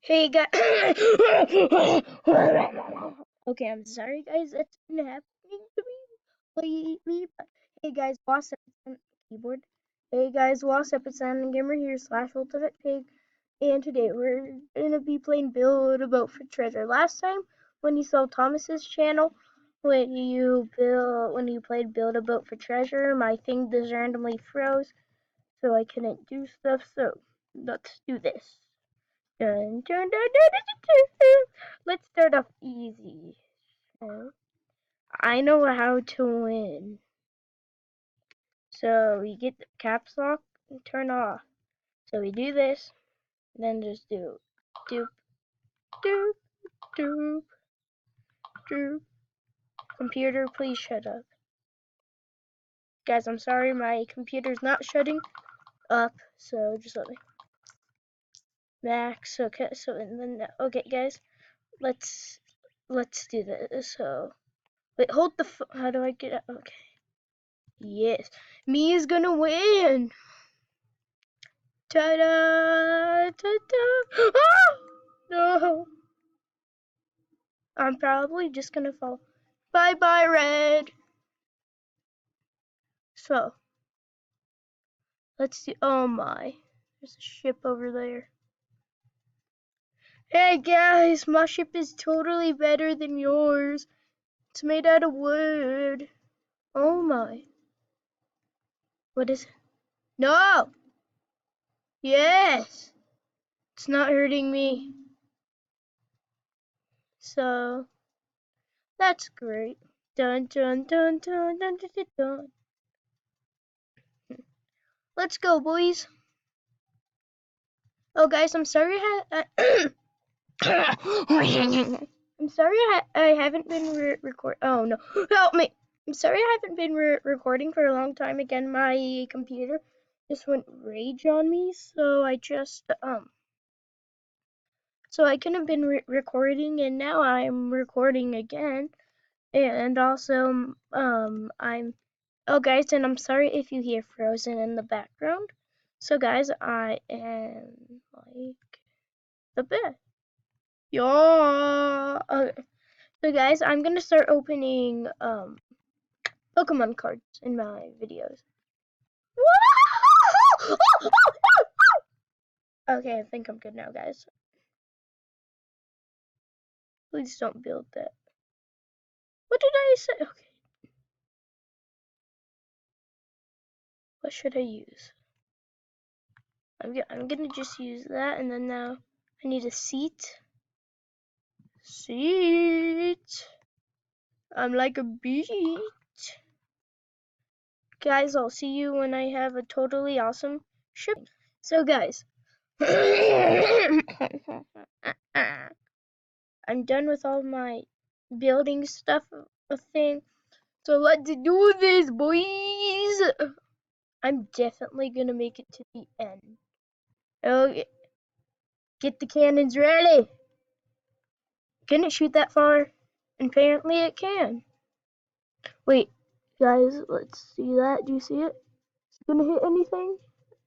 Hey guys. Okay, I'm sorry guys, that's been happening to me lately. But hey guys, what's up? It's on the keyboard. Hey guys, what's up? It's on Gamer here / Ultimate Pig, and today we're gonna be playing Build a Boat for Treasure. Last time when you saw Thomas's channel, when you played Build a Boat for Treasure, my thing just randomly froze, so I couldn't do stuff. So let's do this. Dun, dun, dun, dun, dun, dun, dun. Let's start off easy. I know how to win. So we get the caps lock and turn off. So we do this, then just do doop, doop, doop, doop. Computer, please shut up. Guys, I'm sorry, my computer's not shutting up, so just let me. Max, okay, so and then okay guys, let's do this. So wait, hold the how do I get it? Okay. Yes, me is gonna win. Ta-da! Ta-da! Ah! No, I'm probably just gonna fall. Bye-bye, Red. So, let's see. Oh my, there's a ship over there. Hey guys, my ship is totally better than yours. It's made out of wood. Oh my. What is it? No! Yes! It's not hurting me. So, that's great. Dun dun dun dun dun dun dun dun. Let's go, boys. Oh, guys, I'm sorry. I'm sorry I haven't been Oh no, help me! I'm sorry I haven't been recording for a long time. Again, my computer just went rage on me, so I just so I couldn't have been recording, and now I'm recording again. And also I'm oh guys, and I'm sorry if you hear Frozen in the background. So guys, I am like the best. Yeah. So guys, I'm gonna start opening Pokemon cards in my videos. Okay, I think I'm good now, guys. Please don't build that. What did I say? Okay. What should I use? I'm gonna just use that, and then now I need a seat. Seat. I'm like a beach. Guys, I'll see you when I have a totally awesome ship. So guys, I'm done with all my building stuff thing. So let's do this, boys. I'm definitely gonna make it to the end. Okay, get the cannons ready. Can it shoot that far? Apparently it can. Wait, guys, let's see that. Do you see it? Is it gonna hit anything?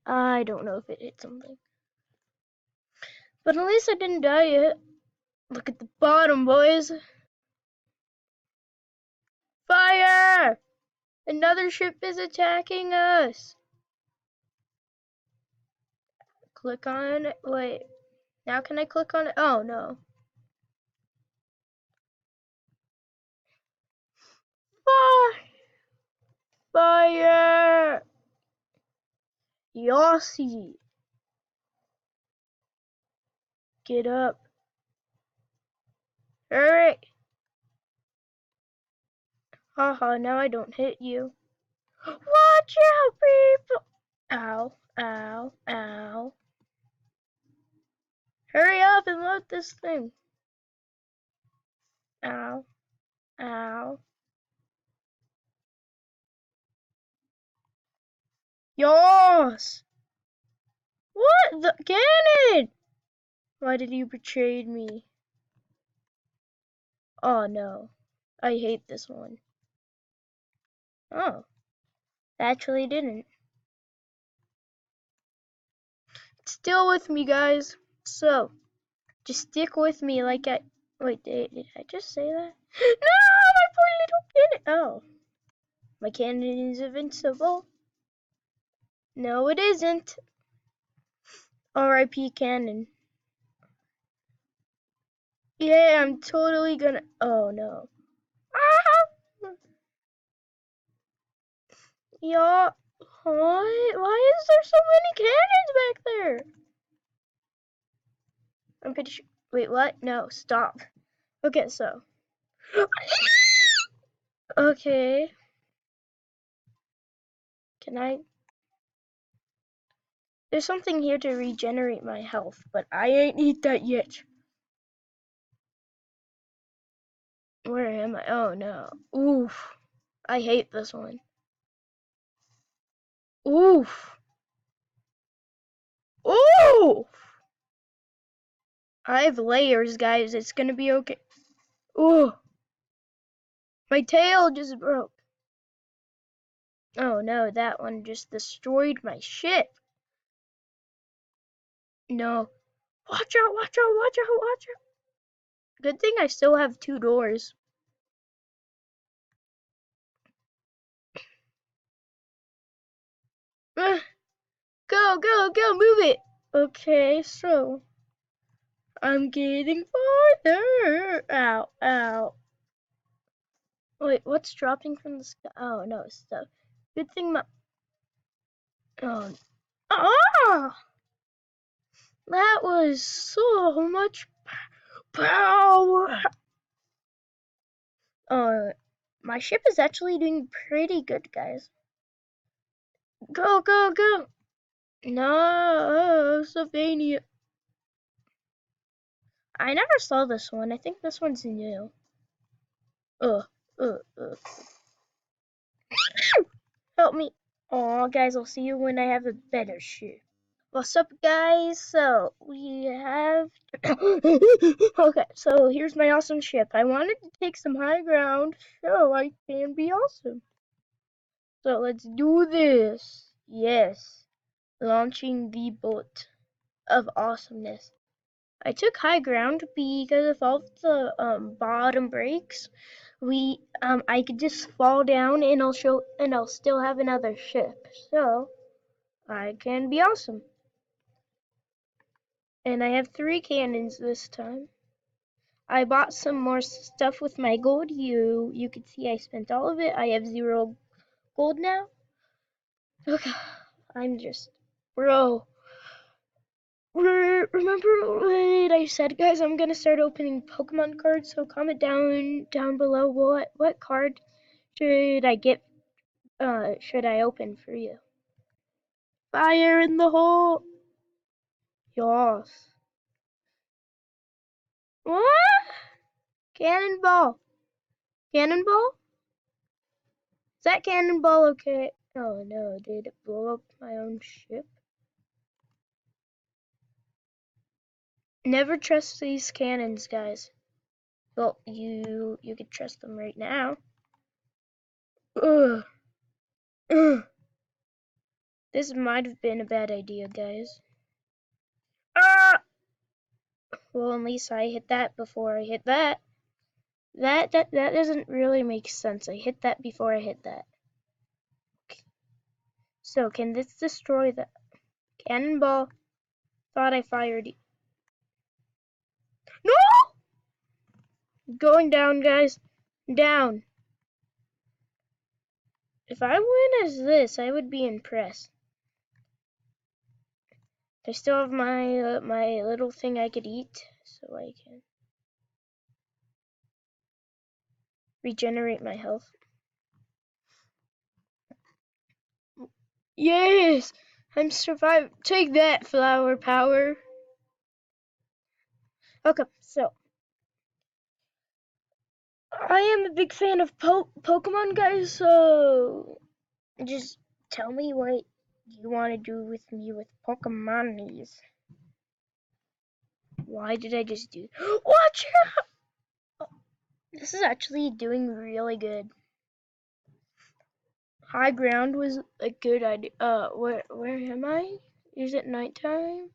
I don't know if it hit something. But at least I didn't die yet. Look at the bottom, boys. Fire! Another ship is attacking us. Click on it. Wait. Now can I click on it? Oh, no. Fire! Yossi! Get up. Hurry! Haha, now I don't hit you. Watch out, people! Ow, ow, ow. Hurry up and load this thing. Ow, ow. Yos! What the cannon? Why did you betray me? Oh no. I hate this one. Oh. Actually didn't. It's still with me, guys. So Just stick with me like I... Wait, did I just say that? No, my poor little cannon. Oh, my cannon is invincible. No, it isn't. R.I.P. cannon. Yeah, I'm totally gonna... Oh, no. Ah! Yeah. Why is there so many cannons back there? I'm pretty sure... Wait, what? No, stop. Okay, so... Okay. Can I... There's something here to regenerate my health, but I ain't eat that yet. Where am I? Oh, no. Oof. I hate this one. Oof. Oof. I have layers, guys. It's gonna be okay. Ooh. My tail just broke. Oh, no. That one just destroyed my ship. No. Watch out, watch out, watch out, watch out. Good thing I still have 2 doors. Go, go, go, move it. Okay, so I'm getting farther. Ow, ow. Wait, what's dropping from the sky? Oh, no, stuff. Good thing my... Oh, ah! That was so much power. My ship is actually doing pretty good, guys. Go, go, go. No, Sylvania. I never saw this one. I think this one's new. Ugh, ugh, ugh. Help me. Aw, guys, I'll see you when I have a better ship. What's up, guys? So, we have... Okay, so here's my awesome ship. I wanted to take some high ground so I can be awesome. So, let's do this. Yes. Launching the boat of awesomeness. I took high ground because if all of the bottom breaks, I could just fall down and I'll still have another ship. So I can be awesome. And I have 3 cannons this time. I bought some more stuff with my gold. You could see I spent all of it. I have 0 gold now. Okay, I'm just bro. Remember what I said, guys? I'm gonna start opening Pokemon cards. So comment down below what card should I get? Should I open for you? Fire in the hole. Yes. What? Cannonball. Cannonball? Is that cannonball okay? Oh no! Did it blow up my own ship? Never trust these cannons, guys. Well, you could trust them right now. Ugh. Ugh. This might have been a bad idea, guys. Ah! Well, at least I hit that before I hit that. That doesn't really make sense. I hit that before I hit that. Okay. So, can this destroy the cannonball? Thought I fired it. No! Going down, guys. Down. If I win as this, I would be impressed. I still have my my little thing I could eat, so I can regenerate my health. Yes! I'm surviving. Take that, flower power. Okay, so I am a big fan of Pokemon, guys, so just tell me what you want to do with me with Pokemonies. Why did I just do... Watch out! Oh, this is actually doing really good. High ground was a good idea. Where am I? Is it nighttime?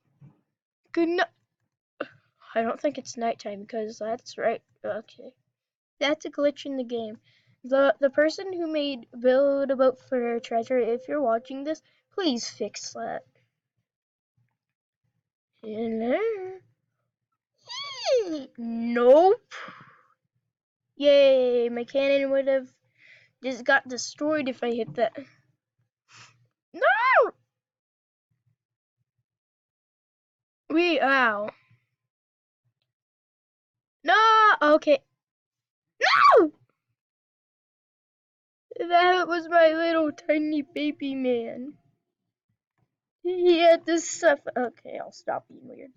Good night. I don't think it's nighttime because that's right. Okay. That's a glitch in the game. The person who made Build a Boat for Treasure, if you're watching this, please fix that. Hello? Nope. Yay, my cannon would have just got destroyed if I hit that. No! Ow. No! Okay. No! That was my little tiny baby man. He had to suffer. Okay, I'll stop being weird.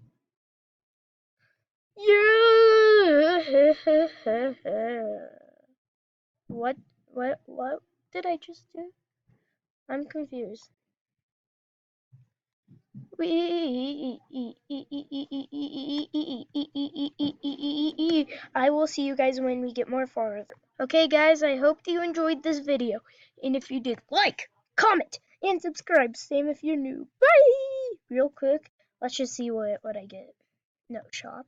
What? What did I just do? I'm confused. I will see you guys when we get more farther. Okay, guys, I hope you enjoyed this video. And if you did, like, comment, and subscribe. Same if you're new. Bye! Real quick, let's just see what I get. No, shop.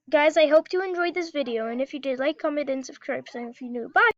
Guys, I hope you enjoyed this video. And if you did, like, comment, and subscribe. Same if you're new. Bye!